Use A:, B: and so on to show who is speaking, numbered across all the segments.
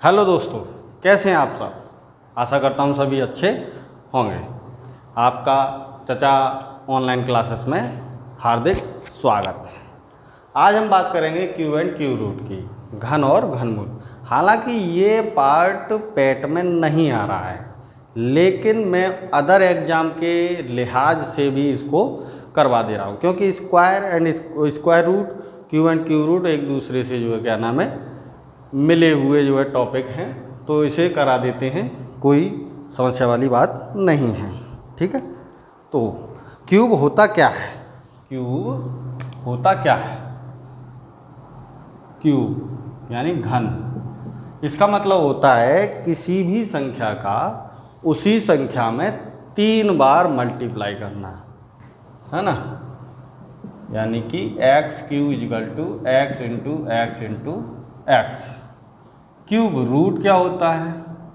A: Hello दोस्तों, कैसे हैं आप सब। आशा करता हूँ सभी अच्छे होंगे। आपका चचा ऑनलाइन क्लासेस में हार्दिक स्वागत है। आज हम बात करेंगे क्यूब एंड क्यूब रूट की, घन और घनमूल। हालांकि ये पार्ट पेट में नहीं आ रहा है, लेकिन मैं अदर एग्जाम के लिहाज से भी इसको करवा दे रहा हूँ, क्योंकि square and square root, cube and cube root एक दूसरे से जो है क्या नाम है मिले हुए जो है टॉपिक हैं, तो इसे करा देते हैं, कोई समस्या वाली बात नहीं है। ठीक है, तो क्यूब होता क्या है? क्यूब होता क्या है? क्यूब यानी घन। इसका मतलब होता है किसी भी संख्या का उसी संख्या में 3 बार मल्टीप्लाई करना, है ना। यानी कि x cube is equal to x into x into x. Cube root क्या होता है?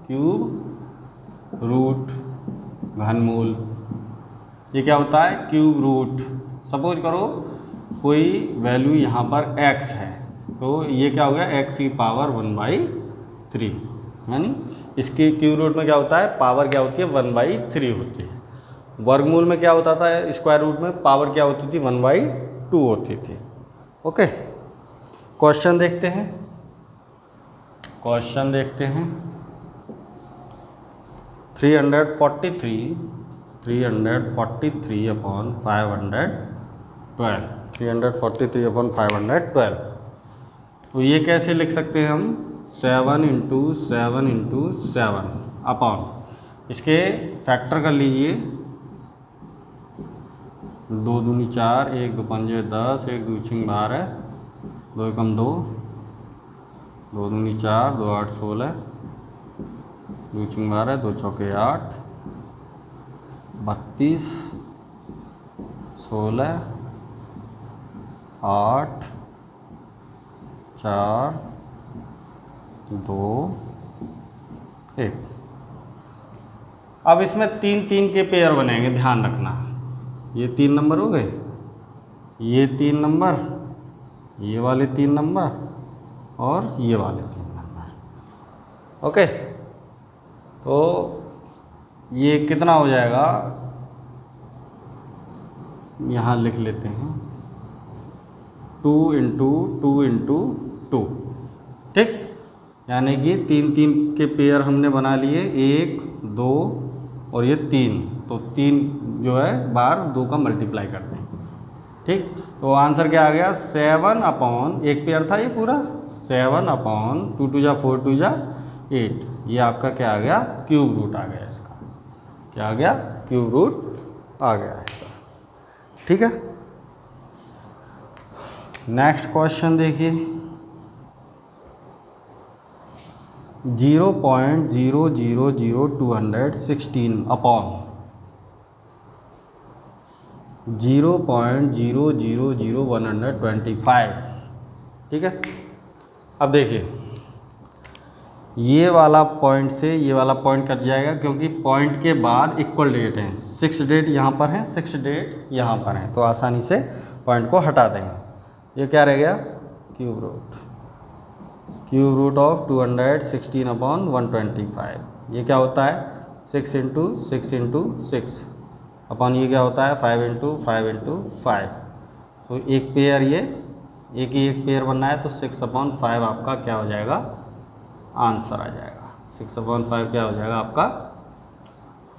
A: क्यूब रूट घनमूल, ये क्या होता है? Cube root. सपोज करो कोई वैल्यू यहाँ पर x है, तो ये क्या हो गया? x की पावर 1/3, यानी इसके क्यूब रूट में क्या होता है? पावर क्या होती है? 1/3 होती है। वर्गमूल में क्या होता था? स्क्वायर रूट में पावर क्या होती थी? 1/2 होती थी। ओके, क्वेश्चन देखते हैं। क्वेश्चन देखते हैं। 343 अपॉन 512, 343/512। तो ये कैसे लिख सकते हैं हम? 7 × 7 × 7 अपॉन, इसके फैक्टर कर लीजिए। 2 दूनी 4, 1 2 पंजे 10, 1 2 6 12, 2 एकम 2, 2 दूनी 4, 2 8 16, 2 6 12, 2 चौके 8, 32, 16, 8 4 2 1। अब इसमें 3 के पेयर बनेंगे, ध्यान रखना। ये 3 नंबर हो गए, ये 3 नंबर, ये वाले 3 नंबर और ये वाले 3 नंबर। ओके, तो ये कितना हो जाएगा? यहाँ लिख लेते हैं 2 × 2 × 2। ठीक, यानी कि 3 के पेयर हमने बना लिए, 1 2 और ये 3, तो 3 जो है बार 2 का मल्टीप्लाई करते हैं। ठीक, तो आंसर क्या आ गया? 7 अपॉन, एक पेयर था ये पूरा, 7 अपॉन 2 2 जा 4 2 जा 8। ये आपका क्या आ गया? क्यूब रूट आ गया इसका। क्या आ गया? क्यूब रूट आ गया इसका। ठीक है, नेक्स्ट क्वेश्चन देखिए। 0.000216 अपॉन 0.000125। ठीक है, अब देखिए, ये वाला पॉइंट से ये वाला पॉइंट कट जाएगा, क्योंकि पॉइंट के बाद इक्वल डेट हैं, 6 डेट यहाँ पर हैं, 6 डेट यहाँ पर हैं, तो आसानी से पॉइंट को हटा देंगे। ये क्या रह गया? Cube root. Cube root of 216/125। ये क्या होता है? 6 × 6 × 6 अपॉन ये क्या होता है? 5 × 5 × 5। तो एक पेयर, ये एक ही एक पेयर बनना है, तो 6/5 आपका क्या हो जाएगा? आंसर आ जाएगा। 6/5 क्या हो जाएगा? आपका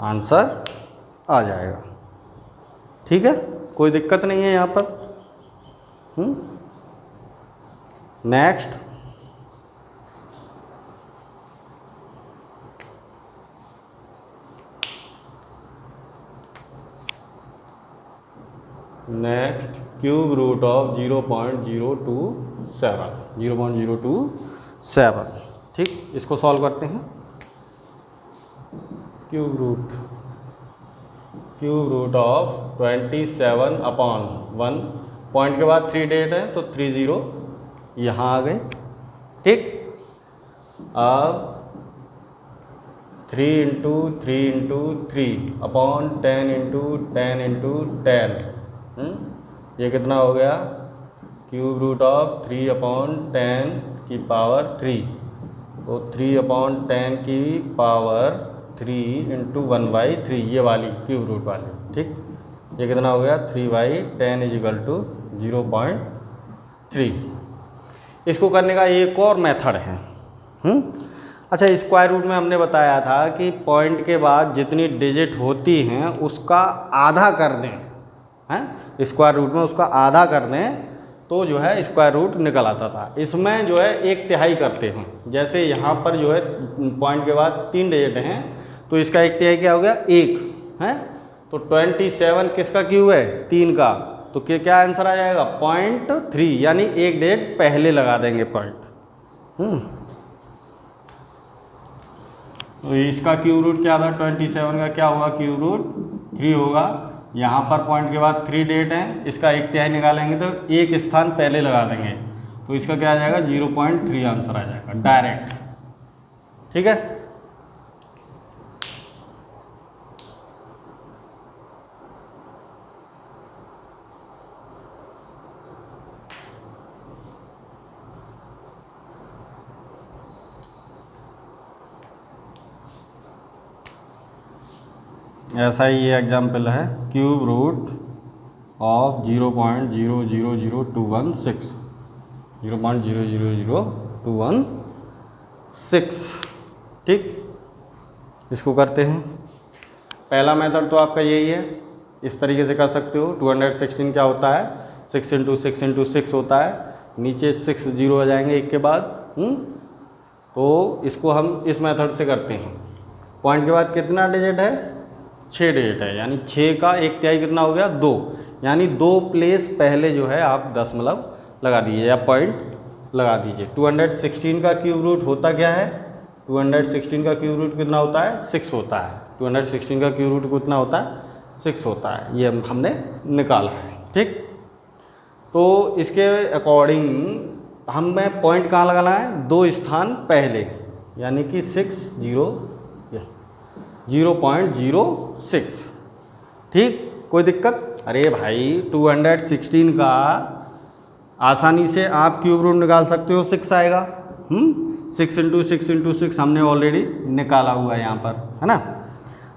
A: आंसर आ जाएगा। ठीक है, कोई दिक्कत नहीं है यहाँ पर। Next, cube root of 0.027। ठीक, इसको सॉल्व करते हैं। क्यूब रूट ऑफ 27/1, पॉइंट के बाद 3 डेट है, तो 3 0 यहाँ आ गए। ठीक, अब 3 × 3 × 3 अपॉन 10 × 10 × 10। ये कितना हो गया? क्यूब रूट ऑफ 3/10 की पावर 3 तो 3/10 की पावर 3 इंटू 1/3 ये वाली क्यूब रूट वाली, ठीक। ये कितना हो गया 3/10 इजिकल टू 0.3। इसको करने का एक और मेथड है। अच्छा, स्क्वायर रूट में हमने बताया था कि पॉइंट के बाद जितनी डिजिट होती हैं उसका आधा कर दें, हैं स्क्वायर रूट में उसका आधा कर दें तो जो है स्क्वायर रूट निकल आता था। इसमें जो है 1/3 करते हैं। जैसे यहाँ पर जो है पॉइंट के बाद 3 डिजिट हैं तो इसका 1/3 क्या हो गया 1 है। तो 27 किसका क्यूब है 3 का, तो क्या आंसर आ जाएगा 0.3, यानी 1 डिजिट पहले लगा देंगे पॉइंट। तो इसका क्यूब रूट क्या था 27 का क्या होगा क्यूब रूट 3 होगा। यहाँ पर पॉइंट के बाद 3 डिजिट हैं, इसका 1/3 निकालेंगे तो एक स्थान पहले लगा देंगे तो इसका क्या आ जाएगा 0.3 आंसर आ जाएगा डायरेक्ट, ठीक है। ऐसा ही ये एग्जाम्पल है क्यूब रूट ऑफ 0.000216 0.000216, ठीक। इसको करते हैं। पहला मेथड तो आपका यही है, इस तरीके से कर सकते हो। 216 क्या होता है 6 इंटू 6 इंटू 6 होता है, नीचे 6 जीरो आ जाएंगे एक के बाद। तो इसको हम इस मेथड से करते हैं। पॉइंट के बाद कितना डिजिट है 6 डिजिट है, यानी 6 का 1/3 कितना हो गया 2, यानी 2 प्लेस पहले जो है आप दशमलव लगा दीजिए या पॉइंट लगा दीजिए। 216 का क्यूब रूट होता क्या है 216 का क्यूब रूट कितना होता है 6 होता है। 216 का क्यूब रूट कितना होता है 6 होता है, ये हमने निकाला है, ठीक। तो इसके अकॉर्डिंग हमें पॉइंट कहाँ लगाना है 2 स्थान पहले, यानी कि 0.06, ठीक। कोई दिक्कत? अरे भाई 216 का आसानी से आप क्यूब रूट निकाल सकते हो, 6 आएगा। 6 इंटू 6 इंटू 6 हमने ऑलरेडी निकाला हुआ है यहाँ पर, है ना।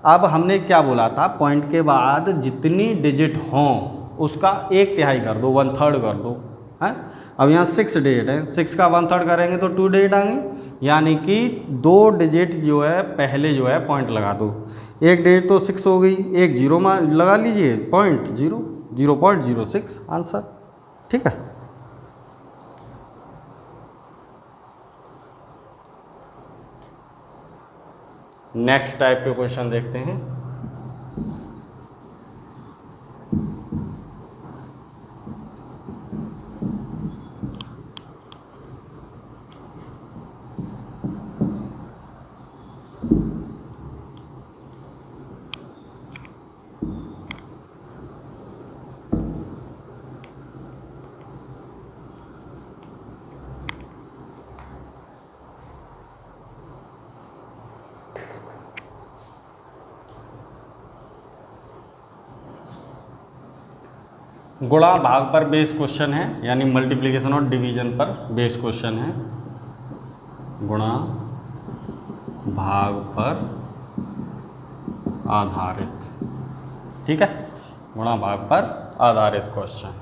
A: अब हमने क्या बोला था पॉइंट के बाद जितनी डिजिट हों उसका 1/3 कर दो, 1/3 कर दो, है। अब यहाँ 6 डिजिट है, 6 का 1/3 करेंगे तो 2 डिजिट आएंगे, यानी कि 2 डिजिट जो है पहले जो है पॉइंट लगा दो। 1 डिजिट तो 6 हो गई, एक जीरो में लगा लीजिए 0.06 आंसर, ठीक है। नेक्स्ट टाइप के क्वेश्चन देखते हैं। गुणा भाग पर बेस क्वेश्चन है, यानी मल्टीप्लिकेशन और डिवीजन पर बेस क्वेश्चन है। गुणा भाग पर आधारित, ठीक है। गुणा भाग पर आधारित क्वेश्चन,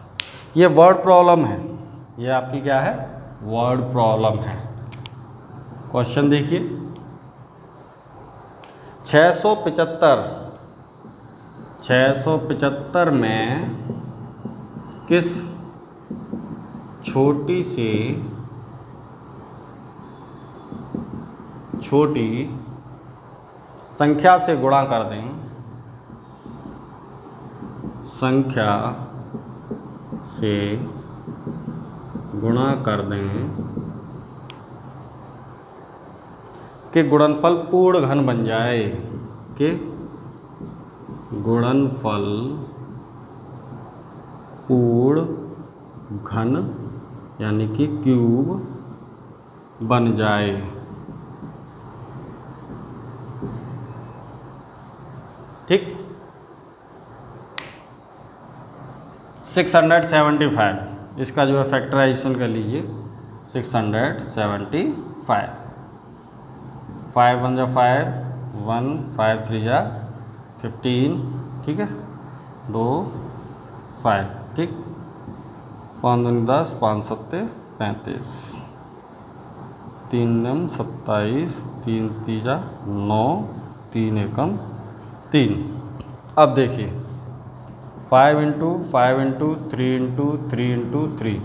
A: ये वर्ड प्रॉब्लम है, ये आपकी क्या है वर्ड प्रॉब्लम है। क्वेश्चन देखिए 675 में किस छोटी से छोटी संख्या से गुणा कर दें, संख्या से गुणा कर दें कि गुणनफल पूर्ण घन बन जाए, कि गुणनफल पूर्ण घन यानी कि क्यूब बन जाए। ठीक। 675 इसका जो है फैक्टराइजेशन कर लीजिए 675। 5 1 जा 5, 1 5 3 जा 15, ठीक है, 2 5, ठीक, 5 दूनी 10, 5 सत्ते 35, 3 नम 27, 3 तीजा 9, 3 एकम 3। अब देखिए 5 इंटू 5 इंटू 3 इंटू 3 इंटू 3,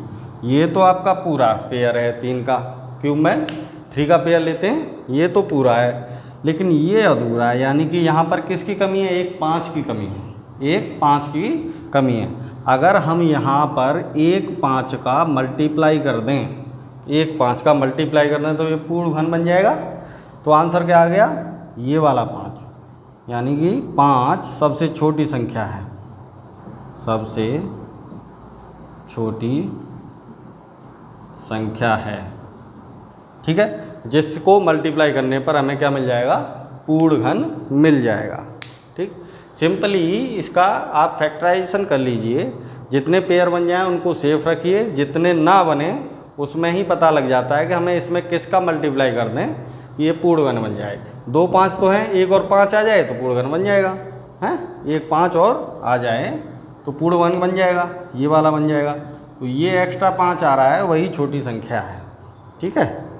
A: ये तो आपका पूरा पेयर है 3 का, क्यों में 3 का पेयर लेते हैं, ये तो पूरा है, लेकिन ये अधूरा है, यानी कि यहाँ पर किसकी कमी है, 1 5 की कमी है, 1 5 की कमी है। अगर हम यहाँ पर 1 5 का मल्टीप्लाई कर दें, 1 5 का मल्टीप्लाई कर दें तो ये पूर्ण घन बन जाएगा। तो आंसर क्या आ गया, ये वाला 5, यानी कि 5 सबसे छोटी संख्या है, सबसे छोटी संख्या है, ठीक है, जिसको मल्टीप्लाई करने पर हमें क्या मिल जाएगा, पूर्ण घन मिल जाएगा। ठीक, सिंपली इसका आप फैक्टराइजेशन कर लीजिए, जितने पेयर बन जाएं उनको सेफ रखिए, जितने ना बने उसमें ही पता लग जाता है कि हमें इसमें किसका मल्टीप्लाई कर दें ये पूर्ण घन बन जाए। 2 5 तो हैं, 1 और 5 आ जाए तो पूर्ण घन बन जाएगा, हैं 1 5 और आ जाए तो पूर्ण घन बन जाएगा, ये वाला बन जाएगा। तो ये एक्स्ट्रा 5 आ रहा है, वही छोटी संख्या है, ठीक है।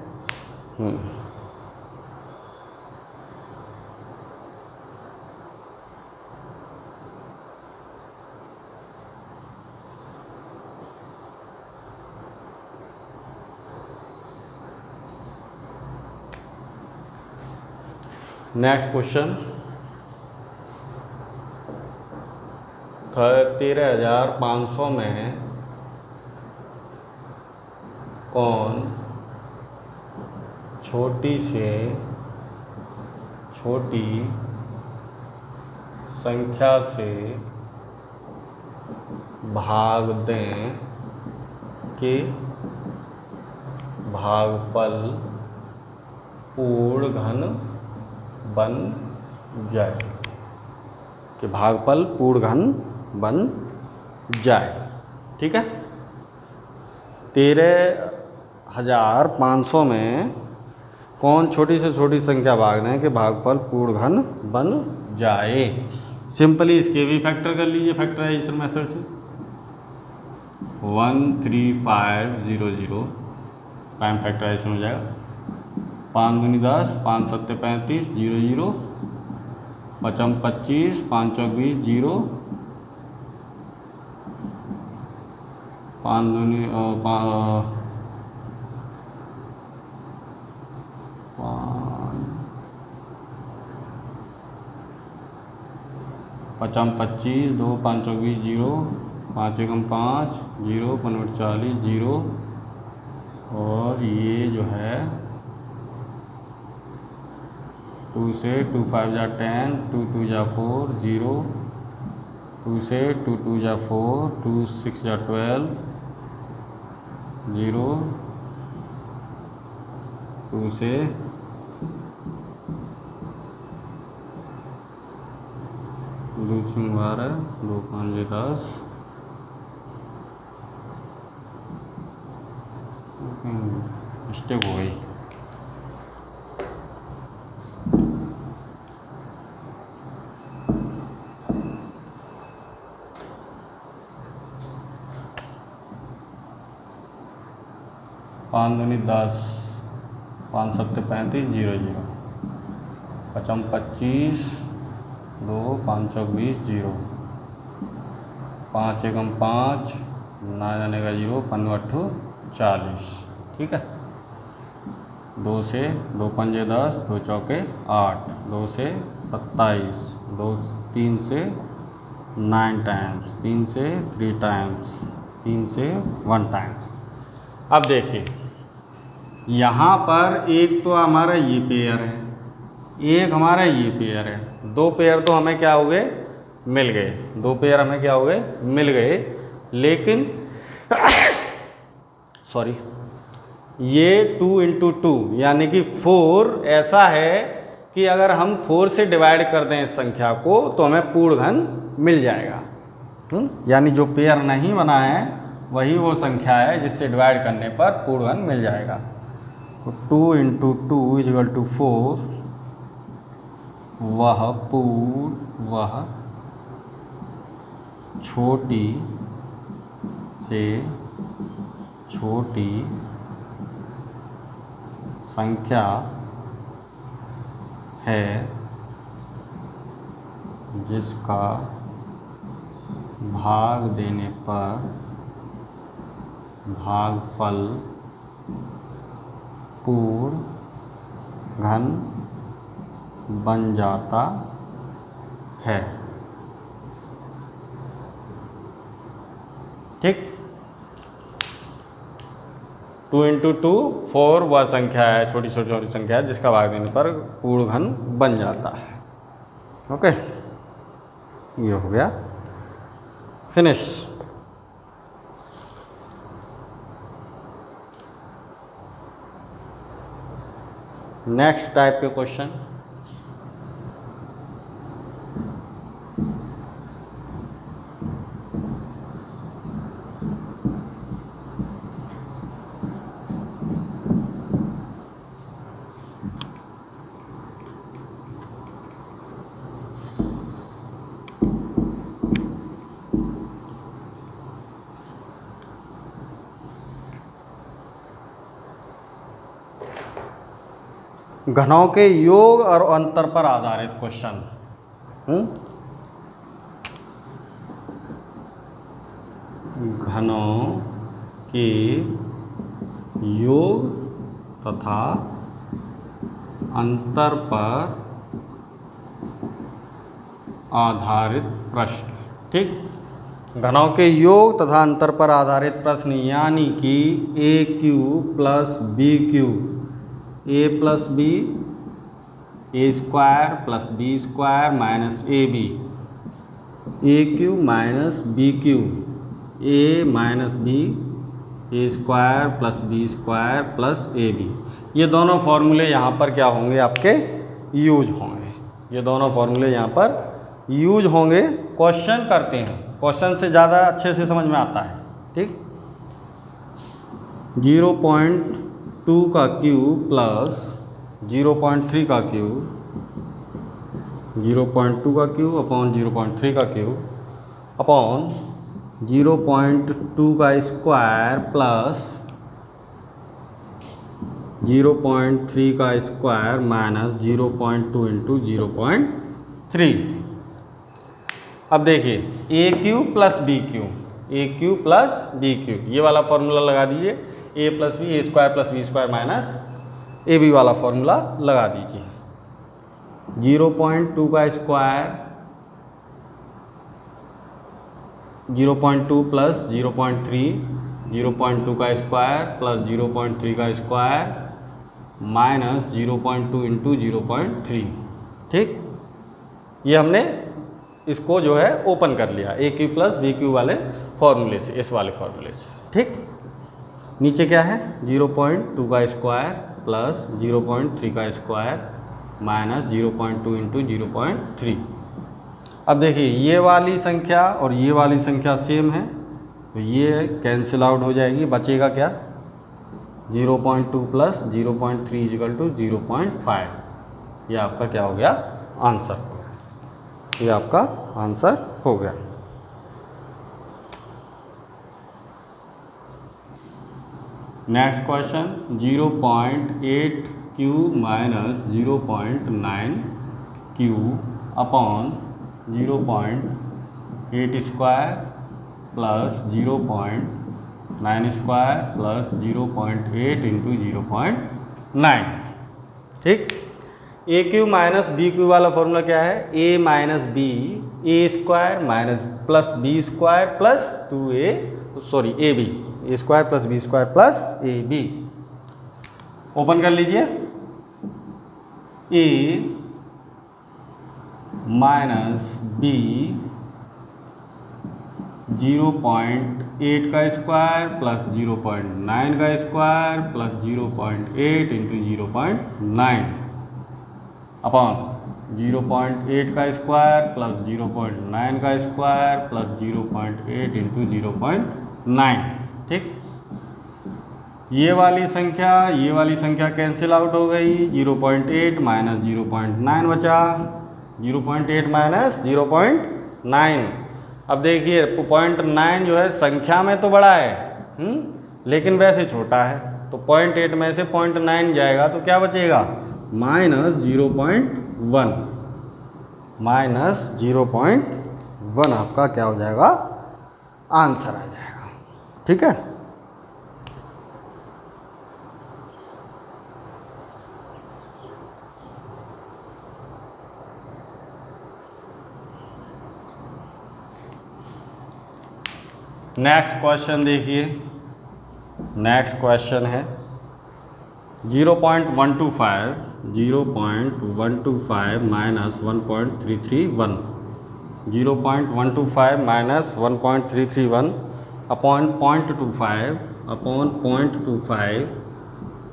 A: नेक्स्ट क्वेश्चन, 13,500 में कौन छोटी से छोटी संख्या से भाग दें कि भागफल पूर्ण घन बन जाए, कि भागफल पूर्ण घन बन जाए, ठीक है। 13,500 में कौन छोटी से छोटी संख्या भाग दें कि भागफल पूर्ण घन बन जाए। सिंपली इसके भी फैक्टर कर लीजिए फैक्टराइजेशन मेथड से। 13500 प्राइम फैक्टराइजेशन हो जाएगा, 5 दूनी 10, 5 सत्ते 35, 0 0, 5 25, 5 चौक 20, 0, 5 दूनी 5 25, 2 5 चौक 20, 0, 5 एकम 5, 0, 5 40, 0, और ये जो है 2 से 2 5 जा 10, 2 2 जा 4, 0, 2 से 2 2 जा 4, 2 6 जा 12, 0, 2 से 2 6 12, 2 5 10, मिस्टेक हो गई। पाँच दूनी 10, 5 सत्ते 35, 0 0, 5 25, 2 5 चौक 20, 0, 5 एकम 5, ना जाने का 0, 5 8 40, ठीक है। 2 से 2 5 10, 2 चौके 8, 2 से 27, 2 3 से 9 टाइम्स, 3 से 3 टाइम्स, 3 से 1 टाइम्स। अब देखिए यहाँ पर एक तो हमारा ये पेयर है, एक हमारा ये पेयर है, 2 पेयर तो हमें क्या हो गए, मिल गए, 2 पेयर हमें क्या हो गए, मिल गए। लेकिन सॉरी, ये 2 इंटू 2 यानी कि 4 ऐसा है कि अगर हम 4 से डिवाइड कर दें इस संख्या को तो हमें पूर्ण घन मिल जाएगा। यानी जो पेयर नहीं बना है वही वो संख्या है जिससे डिवाइड करने पर पूर्ण घन मिल जाएगा। तो 2 इंटू 2 इज इक्वल टू 4, वह छोटी से छोटी संख्या है जिसका भाग देने पर भागफल पूर्ण घन बन जाता है। ठीक। 2 × 2 4 वह संख्या है, छोटी छोटी संख्या है जिसका भाग देने पर पूर्ण घन बन जाता है। ओके, ये हो गया फिनिश। नेक्स्ट टाइप के क्वेश्चन। घनों के योग और अंतर पर आधारित क्वेश्चन। घनों के योग तथा अंतर पर आधारित प्रश्न। ठीक। घनों के योग तथा अंतर पर आधारित प्रश्न, यानी कि ए cube plus B cube, a plus B, A square plus B square minus A B, a cube minus b cube, a minus b, A square plus B square plus a b, ये दोनों फॉर्मूले यहाँ पर क्या होंगे, आपके use होंगे। ये दोनों फॉर्मूले यहाँ पर यूज होंगे। क्वेश्चन करते हैं, क्वेश्चन से ज़्यादा अच्छे से समझ में आता है। ठीक। 0.2 का क्यूब प्लस 0.3 का क्यूब, 0.2 का क्यूब अपॉन 0.3 का क्यूब अपॉन 0.2 का स्क्वायर प्लस 0.3 का स्क्वायर माइनस 0.2 इंटू 0.3। अब देखिए a cube plus B cube, A cube plus B cube, ये वाला फॉर्मूला लगा दीजिए। A plus B, A square plus B square minus A B वाला फॉर्मूला लगा दीजिए। 0.2 का स्क्वायर 0.2 प्लस 0.3, 0.2 का स्क्वायर प्लस 0.3 का स्क्वायर माइनस 0.2 इंटू 0.3। ठीक। ये हमने इसको जो है ओपन कर लिया ए क्यू प्लस बी क्यू वाले फॉर्मूले से, इस वाले फॉर्मूले से। ठीक। नीचे क्या है, 0.2 का स्क्वायर प्लस 0.3 का स्क्वायर माइनस 0.2 इंटू 0.3। अब देखिए ये वाली संख्या और ये वाली संख्या सेम है, तो ये कैंसिल आउट हो जाएगी। बचेगा क्या, 0.2 प्लस 0.3 इजिकल टू 0.5। ये आपका क्या हो गया, आंसर हो गया। ये आपका आंसर हो गया। Next question, 0.8 cube minus 0.9 cube upon 0.8 square plus 0.9 square plus 0.8 into 0.9। ठीक। A cube minus b cube वाला फॉर्मूला क्या है, a minus b, A square minus plus B square plus 2a, sorry a B, A square plus B square plus a b. Open कर लीजिए। ए minus B 0.8 का square plus 0.9 का square plus 0.8 into 0.9 upon 0.8 का square plus 0.9 का square plus 0.8 into 0.9। ठीक। ये वाली संख्या कैंसिल आउट हो गई। 0.8 माइनस 0.9 बचा, 0.8 माइनस 0.9। अब देखिए 0.9 जो है संख्या में तो बड़ा है, लेकिन वैसे छोटा है, तो 0.8 में से 0.9 जाएगा तो क्या बचेगा, माइनस 0.1। माइनस 0.1 आपका क्या हो जाएगा, आंसर आ जाएगा। ठीक है। नेक्स्ट क्वेश्चन देखिए। नेक्स्ट क्वेश्चन है 0.125 minus 1.331। 0.125 minus 1.331 upon 0.25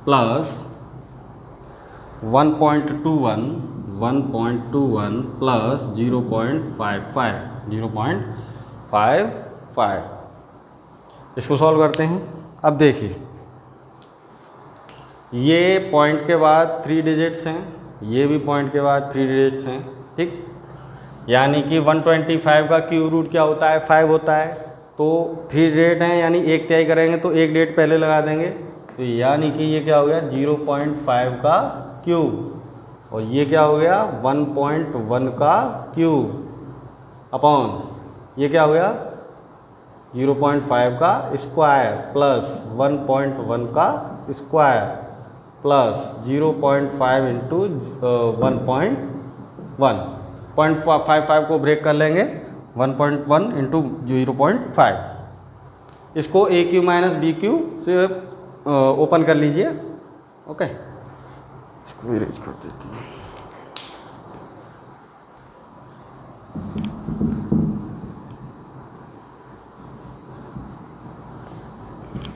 A: plus 1.21 plus 0.55। इसको सॉल्व करते हैं। अब देखिए ये पॉइंट के बाद 3 डिजिट्स हैं, ये भी पॉइंट के बाद 3 डिजिट्स हैं। ठीक, यानी कि 125 का क्यूब रूट क्या होता है, 5 होता है। तो 3 डिजिट हैं, यानी 1 करेंगे तो 1 डिजिट पहले लगा देंगे, तो यानी कि ये क्या हो गया 0.5 का क्यूब, और ये क्या हो गया 1.1 का क्यूब अपॉन ये क्या हो गया 0.5 का स्क्वायर प्लस 1.1 का स्क्वायर प्लस 0.5 इंटू 1.1। 0.55 को ब्रेक कर लेंगे, 1.1 इंटू 0.5। इसको ए क्यू माइनस बी क्यू से ओपन कर लीजिए। ओके, इसको इरेज कर देते हैं।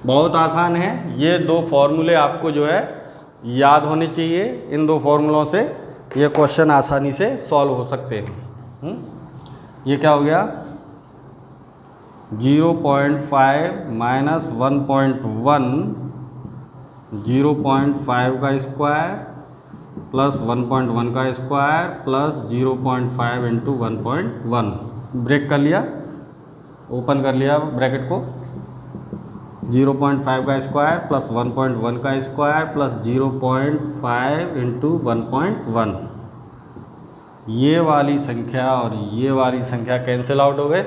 A: बहुत आसान है, ये 2 फॉर्मूले आपको जो है याद होने चाहिए। इन 2 फॉर्मूलों से ये क्वेश्चन आसानी से सॉल्व हो सकते हैं। ये क्या हो गया 0.5 माइनस 1.1, 0.5 का स्क्वायर प्लस 1.1 का स्क्वायर प्लस 0.5 इंटू 1.1। ब्रेक कर लिया, ओपन कर लिया ब्रैकेट को। 0.5 का स्क्वायर प्लस 1.1 का स्क्वायर प्लस 0.5 इंटू 1.1। ये वाली संख्या और ये वाली संख्या कैंसिल आउट हो गए।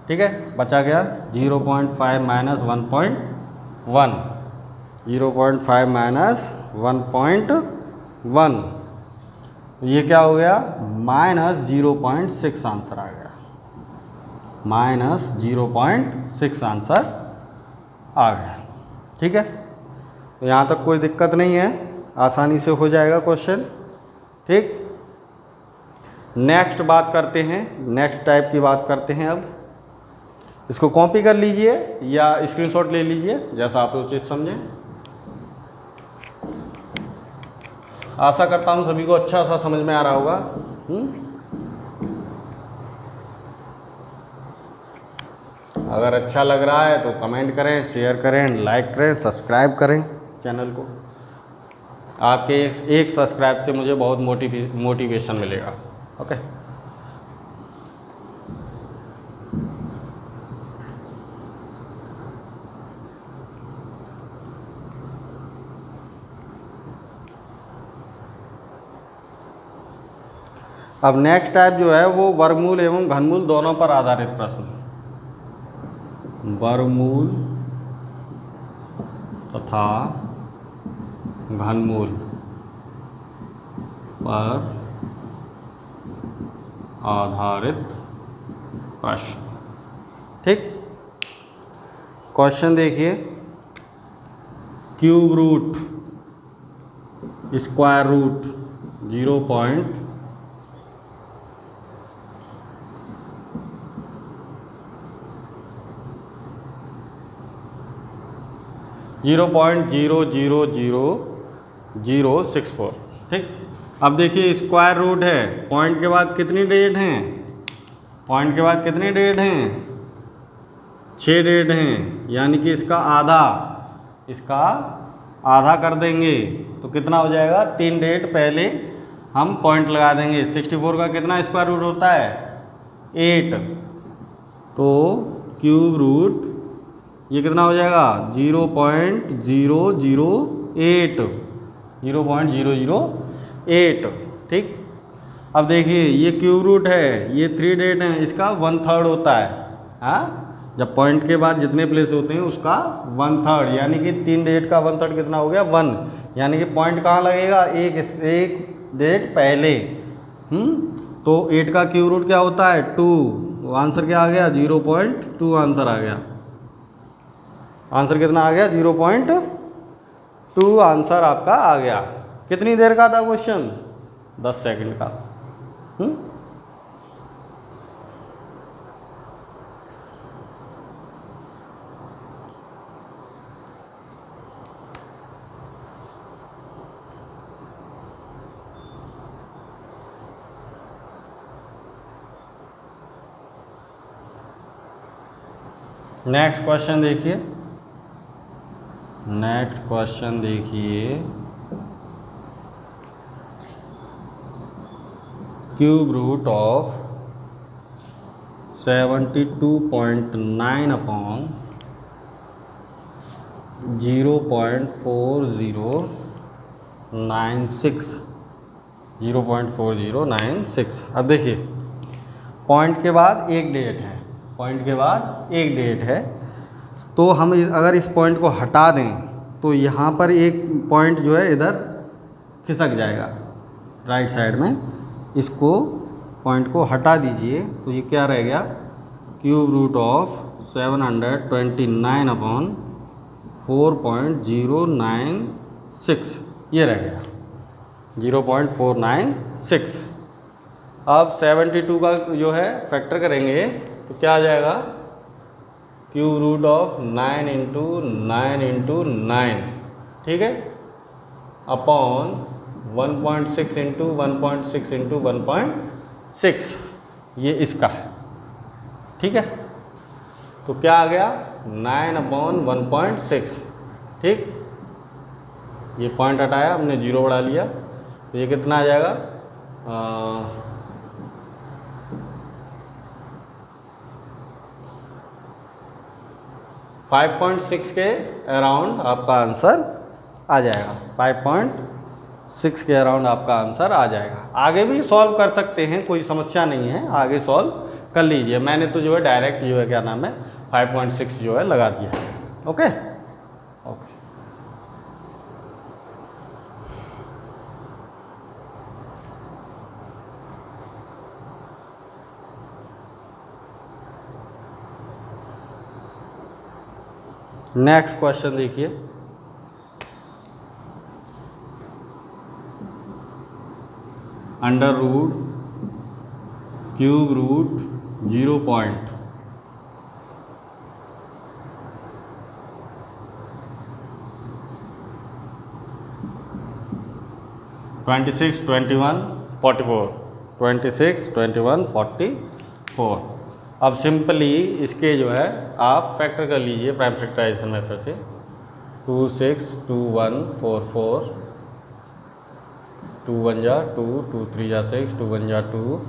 A: ठीक है, बचा गया 0.5 माइनस 1.1, 0.5 माइनस 1.1। ये क्या हो गया माइनस 0.6 आंसर आ गया, माइनस 0.6 आंसर आ गया। ठीक है, तो यहाँ तक कोई दिक्कत नहीं है, आसानी से हो जाएगा क्वेश्चन। ठीक, नेक्स्ट बात करते हैं, नेक्स्ट टाइप की बात करते हैं। अब इसको कॉपी कर लीजिए या स्क्रीनशॉट ले लीजिए, जैसा आप उचित समझें। आशा करता हूँ सभी को अच्छा सा समझ में आ रहा होगा। अगर अच्छा लग रहा है तो कमेंट करें, शेयर करें, लाइक करें, सब्सक्राइब करें चैनल को। आपके एक सब्सक्राइब से मुझे बहुत मोटिवेशन मिलेगा। ओके, अब नेक्स्ट टाइप जो है वो वर्गमूल एवं घनमूल दोनों पर आधारित प्रश्न। वर्गमूल तथा घनमूल पर आधारित प्रश्न। ठीक, क्वेश्चन देखिए, क्यूब रूट स्क्वायर रूट 0.0000064। ठीक, अब देखिए स्क्वायर रूट है, पॉइंट के बाद कितनी डिजिट हैं, पॉइंट के बाद कितने डिजिट हैं 6 डिजिट हैं, यानी कि इसका आधा कर देंगे तो कितना हो जाएगा 3 डिजिट पहले हम पॉइंट लगा देंगे। 64 का कितना स्क्वायर रूट होता है? 8। तो क्यूब रूट ये कितना हो जाएगा? 0.008, 0.008। ठीक। अब देखिए ये क्यूब रूट है, ये 3 डेट है, इसका 1/3 होता है। हाँ, जब पॉइंट के बाद जितने प्लेस होते हैं उसका 1/3, यानी कि 3 डेट का 1/3 कितना हो गया? 1। यानी कि पॉइंट कहाँ लगेगा? एक डेट पहले। तो 8 का क्यूब रूट क्या होता है? 2। आंसर क्या आ गया? 0.2 आंसर आ गया। आंसर कितना आ गया? 0.2 आंसर आपका आ गया। कितनी देर का था क्वेश्चन? 10 सेकंड का। नेक्स्ट क्वेश्चन देखिए। नेक्स्ट क्वेश्चन देखिए, क्यूब रूट ऑफ 72.9 अपॉन 0.4096, 0.4096। अब देखिए पॉइंट के बाद एक डेट है, पॉइंट के बाद एक डेट है, तो हम अगर इस पॉइंट को हटा दें तो यहाँ पर एक पॉइंट जो है इधर खिसक जाएगा राइट साइड में। इसको पॉइंट को हटा दीजिए तो ये क्या रह गया? क्यूब रूट ऑफ 729 अपॉन 4.096, ये रह गया 0.496। अब 72 का जो है फैक्टर करेंगे तो क्या आ जाएगा? Cube root of 9 into 9 into 9, ठीक है, अपॉन 1.6 इंटू 1.6 इंटू 1.6, ये इसका है। ठीक है, तो क्या आ गया? 9/1.6। ठीक, ये पॉइंट हटाया हमने, 0 बढ़ा लिया, तो ये कितना आ जाएगा? 5.6 के अराउंड आपका आंसर आ जाएगा। 5.6 के अराउंड आपका आंसर आ जाएगा। आगे भी सॉल्व कर सकते हैं, कोई समस्या नहीं है, आगे सॉल्व कर लीजिए। मैंने तो जो है डायरेक्ट जो है क्या नाम है 5.6 जो है लगा दिया है। Okay okay. नेक्स्ट क्वेश्चन देखिए, अंडर रूट क्यूब रूट 0.262144 अब सिंपली इसके जो है आप फैक्टर कर लीजिए प्राइम फैक्टराइजेशन मेथड से। 262144, 2 1 जा 2, 2 3 जा 6, 2 1 जा 2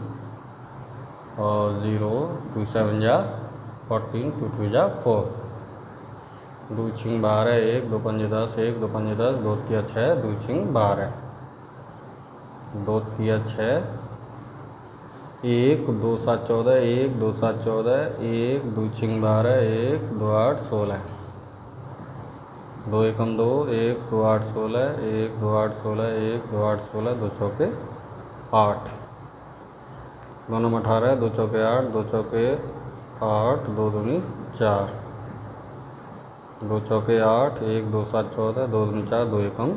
A: और 0, 2 7 जा 14, 2 2 जा 4, 2 6 12, 1 2 5 10, 1 2 5 10, 2 3 6, 2 6 12, 2 3 6, 1 2 7 14, 1 2 7 14, 1 2 6 12, 1 2 8 16, 2 1 2, 1 2 8 16, 1 2 8 16, 1 2 8 16, 2 चौके 8, दोनों में 18, 2 चौके 8, 2 चौके 8, 2 दूनी 4, 2 चौके 8, 1 2 7 14, 2 दूनी 4, 2 1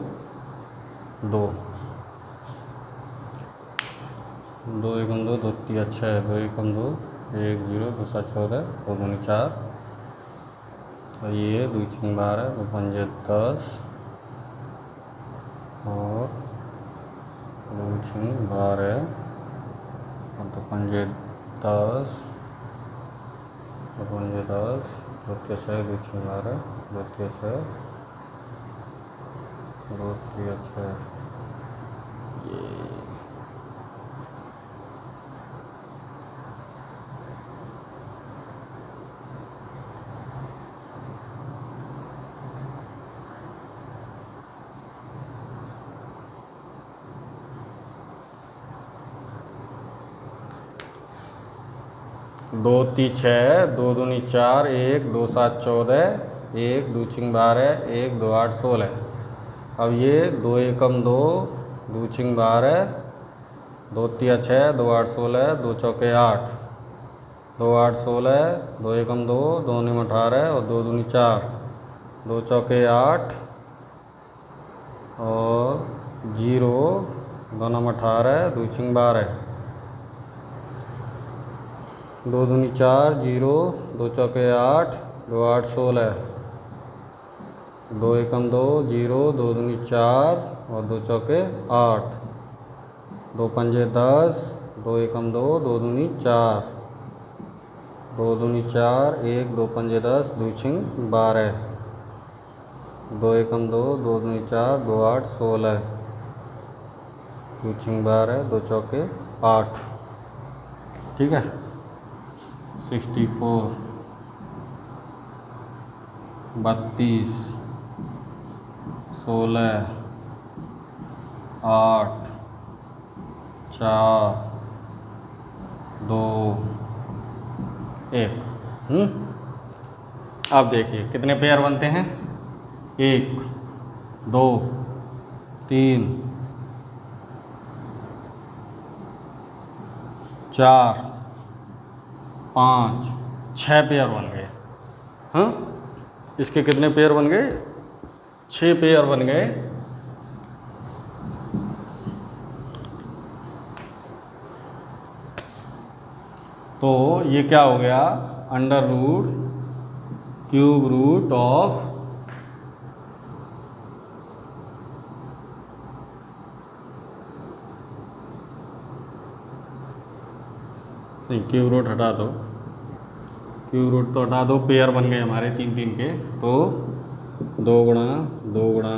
A: 2, 2 1 2, 2 3 6, 2 1 2, 1 0, 2 7 14, 2 दूनी 4, और ये 2 6 12, 2 5 10 और 2 6 12 और 2 5 10, 2 5 10, 2 3 6, 2 6 12, 2 3 6, 2 3 6, ये 2 3 6, 2 दूनी 4, 1 2 7 14, 1 2 6 12, 1 2 8 16। अब ये 2 एकम 2, 2 6 12, 2 3 6, 2 8 16, 2 चौके 8, 2 8 16, 2 एकम 2, 2 9 18 और 2 दूनी 4, 2 चौके 8 और 0, 2 9 18, 2 6 12, 2 दूनी 4, 0, 2 चौके 8, 2 8 16, 2 एकम 2, 0, 2 दूनी 4 और 2 चौके 8, 2 पंजे 10, 2 एकम 2, 2 दूनी 4, 2 दूनी 4, 1 2 पंजे 10, 2 छिंग 12, 2 एकम 2, 2 दूनी 4, 2 8 16, 2 छिंग 12, 2 चौके 8। ठीक है, 64, 32, 16, 8 4 2 1। अब देखिए कितने पेयर बनते हैं, 1 2 3 4 5 6 पेयर बन गए। हाँ, इसके कितने पेयर बन गए, 6 पेयर बन गए। तो ये क्या हो गया, under root cube root of नहीं, क्यूब रूट हटा दो, क्यूब रूट तो हटा दो, पेयर बन गए हमारे 3 3 के। तो 2 गुणा 2 गुणा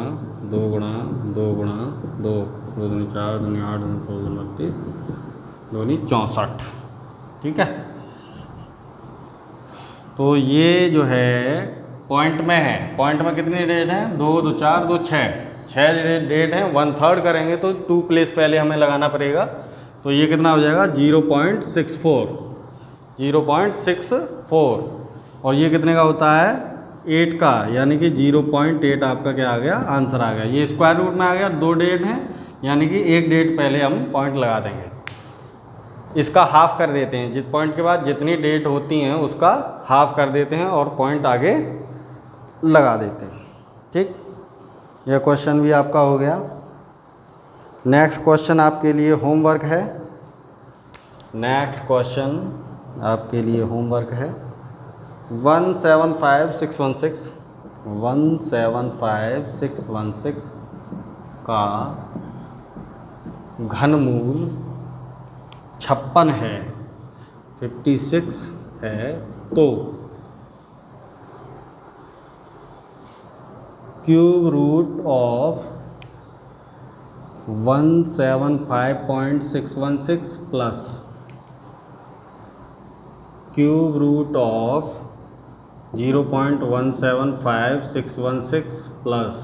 A: 2 गुणा 2 गुणा 2, 2 दूनी 4, 2 दूनी 8, 2 दूनी 16, 32, 2 दूनी 64। ठीक है, तो ये जो है पॉइंट में है, पॉइंट में कितनी डेट है, 2 2 4 2 6 डेट है। 1/3 करेंगे तो 2 प्लेस पहले हमें लगाना पड़ेगा। तो ये कितना हो जाएगा, 0.64, 0.64। और ये कितने का होता है, 8 का, यानी कि 0.8 आपका क्या आ गया, आंसर आ गया। ये स्क्वायर रूट में आ गया, 2 डेट हैं, यानी कि 1 डेट पहले हम पॉइंट लगा देंगे, इसका हाफ कर देते हैं। जिस पॉइंट के बाद जितनी डेट होती हैं उसका हाफ कर देते हैं और पॉइंट आगे लगा देते हैं। ठीक, यह क्वेश्चन भी आपका हो गया। नेक्स्ट क्वेश्चन आपके लिए होमवर्क है, नेक्स्ट क्वेश्चन आपके लिए होमवर्क है 175616, 175616 का घनमूल 56 है, 56 है, तो cube root of 175.616 plus cube root of 0.175616 plus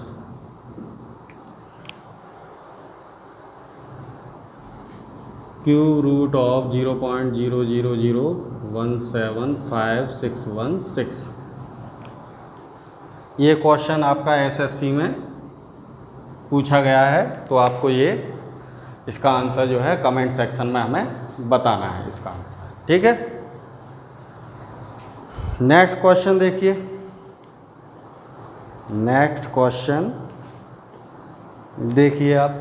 A: cube root of 0.00017516। ये क्वेश्चन आपका एसएससी में पूछा गया है, तो आपको ये इसका आंसर जो है कमेंट सेक्शन में हमें बताना है इसका आंसर। ठीक है, नेक्स्ट क्वेश्चन देखिए, नेक्स्ट क्वेश्चन देखिए आप,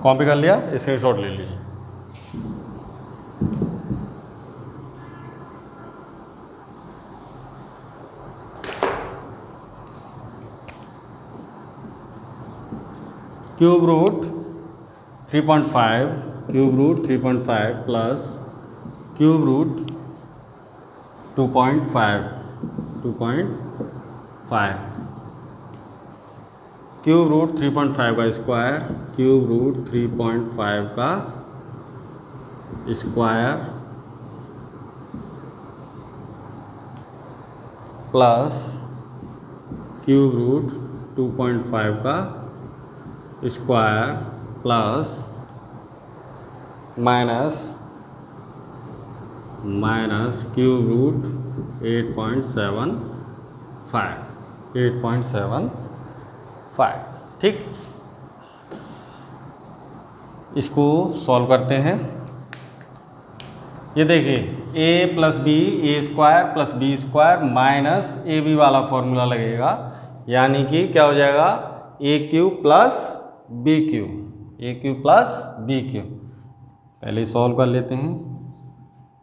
A: कॉपी कर लिया, स्क्रीनशॉट ले लीजिए। Cube root 3.5, cube root 3.5 plus cube root 2.5, 2.5 cube root 3.5 का स्क्वायर, क्यूब रूट 3.5 का स्क्वायर प्लस क्यूब रूट 2.5 का square plus minus cube root 8.75 ठीक। इसको सॉल्व करते हैं। ये देखिए a plus B A square plus B square minus A B वाला फॉर्मूला लगेगा, यानी कि क्या हो जाएगा A cube plus B cube, A cube plus B cube. पहले सॉल्व कर लेते हैं।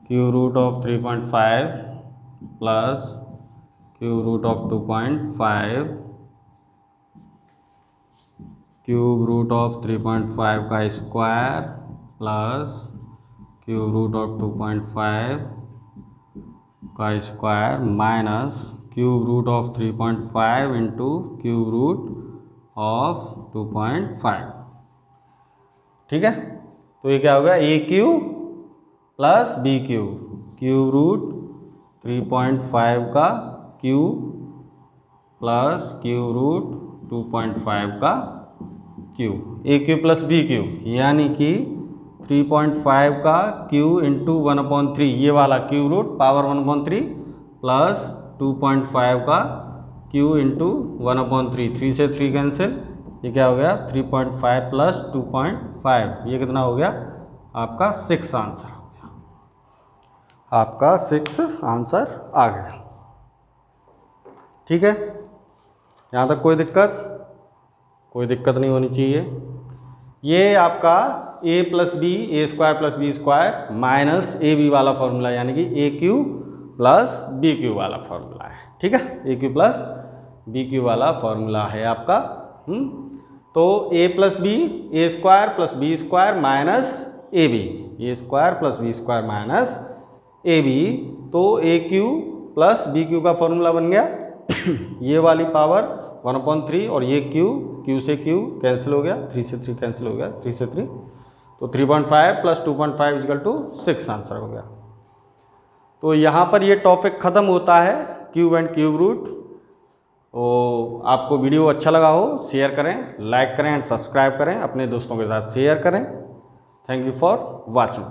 A: Cube root of 3.5 plus cube root of 2.5 cube root of 3.5 का square plus cube root of 2.5 का square minus cube root of 3.5 into cube root of 2.5। ठीक है, तो ये क्या होगा a cube plus B cube, cube root 3.5 का cube plus cube root 2.5 का cube, a cube plus B cube, यानी कि 3.5 का क्यू इंटू 1/3 ये वाला क्यूब रूट पावर 1/3 प्लस 2.5 का क्यू इंटू 1/3, 3 से 3 कैंसिल, ये क्या हो गया 3.5 प्लस 2.5, ये कितना हो गया आपका 6 आंसर हो गया, आपका 6 आंसर आ गया। ठीक है, यहाँ तक कोई दिक्कत नहीं होनी चाहिए। ये आपका a plus B A square plus B square minus A B वाला फॉर्मूला, यानी कि ए क्यू प्लस बी क्यू वाला फॉर्मूला है। ठीक है, A cube plus B cube वाला फॉर्मूला है आपका। तो a plus B A square plus B square minus A B, A square plus B square minus A B, तो A cube plus B cube का formula बन गया ये वाली पावर 1/3 और ये क्यू से क्यू कैंसिल हो गया, 3 से 3 कैंसिल हो गया, 3 से 3, तो 3.5 प्लस 2.5 इक्वल टू 6 आंसर हो गया। तो यहाँ पर ये टॉपिक ख़त्म होता है क्यूब एंड क्यूब रूट। तो आपको वीडियो अच्छा लगा हो शेयर करें, लाइक करें एंड सब्सक्राइब करें, अपने दोस्तों के साथ शेयर करें। Thank you for watching.